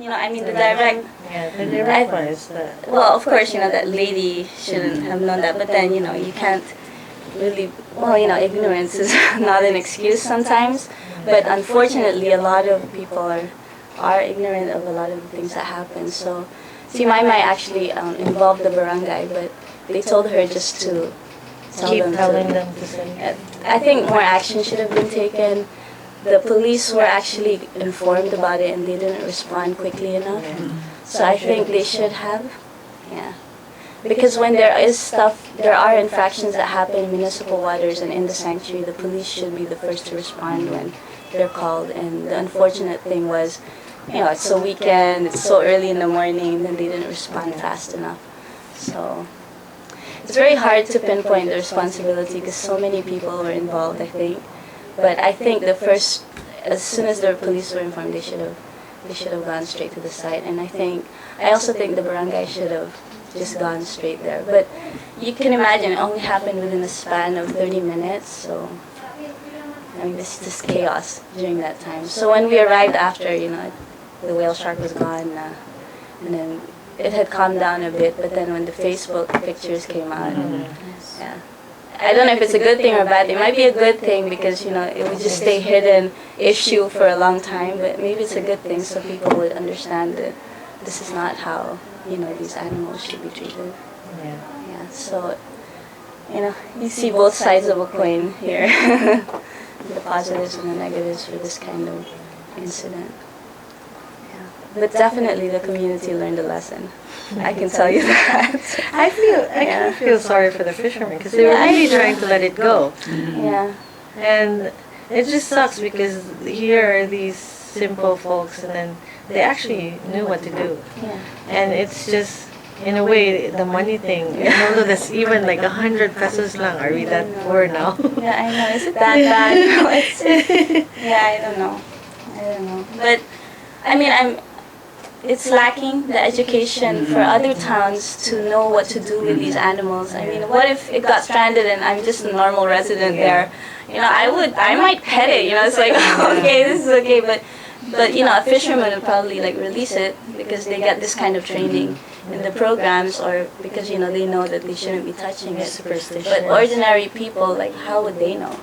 I mean, the direct... Yeah, the direct one is the... Well, of course, that lady shouldn't have known that, but then, you can't really... Well, ignorance is not an excuse sometimes, but unfortunately, a lot of people are ignorant of a lot of the things that happen. So, see, my actually involved the barangay, but they told her just to Keep telling them to say. I think more action should have been taken. The police were actually informed about it and they didn't respond quickly enough. So I think they should have. Yeah. Because when there are infractions that happen in municipal waters and in the sanctuary, the police should be the first to respond when they're called. And the unfortunate thing was, it's a weekend, it's so early in the morning, then they didn't respond fast enough. So it's very hard to pinpoint the responsibility because so many people were involved, I think. But I think as soon as the police were informed, they should have gone straight to the site. And I also think the barangay should have just gone straight there. But you can imagine it only happened within a span of 30 minutes. So I mean, this is just chaos during that time. So when we arrived after, the whale shark was gone, and then it had calmed down a bit. But then when the Facebook pictures came out, yeah. I don't know if it's a good thing or a bad thing. It might be a good thing because, it would just stay hidden issue for a long time, but maybe it's a good thing so people would understand that this is not how, these animals should be treated. Yeah. Yeah, so, you see both sides of a coin here. The positives and the negatives for this kind of incident. Yeah. But definitely the community learned a lesson. I can tell you that. I kind of feel sorry for the fishermen because they were really trying to let it go. Yeah. And it just sucks because here are these simple folks and then they actually knew what to do. Yeah. And it's just, in a way, the money thing. Although that's even like 100 pesos lang. Are we that poor now? Yeah, I know. Is it that bad? No, yeah, I don't know. But, I mean, it's lacking the education for other towns to know what to do with these animals. I mean, what if it got stranded and I'm just a normal resident there? I might pet it. It's like, okay, this is okay, but a fisherman would probably release it because they get this kind of training in the programs, or because they know that they shouldn't be touching it. But ordinary people, how would they know?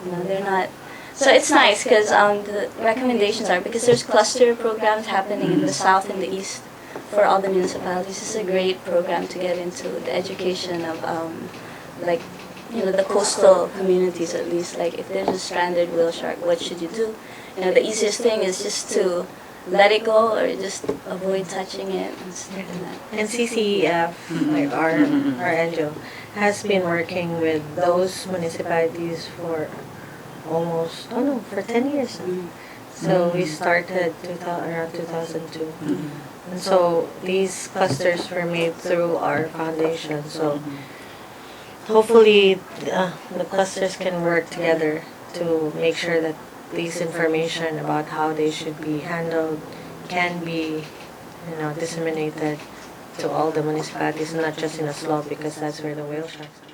They're not. So it's nice because the recommendations are, because there's cluster programs happening in the south and the east for all the municipalities. This is a great program to get into the education of the coastal communities, at least. If there's a stranded whale shark, what should you do? The easiest thing is just to let it go or just avoid touching it and stuff like that. And CCEF, our NGO, has been working with those municipalities for almost, for 10 years now. So we started around 2002. And so these clusters were made through our foundation. So hopefully the clusters can work together to make sure that these information about how they should be handled can be, disseminated to all the municipalities, not just in Oslo, because that's where the whale sharks are.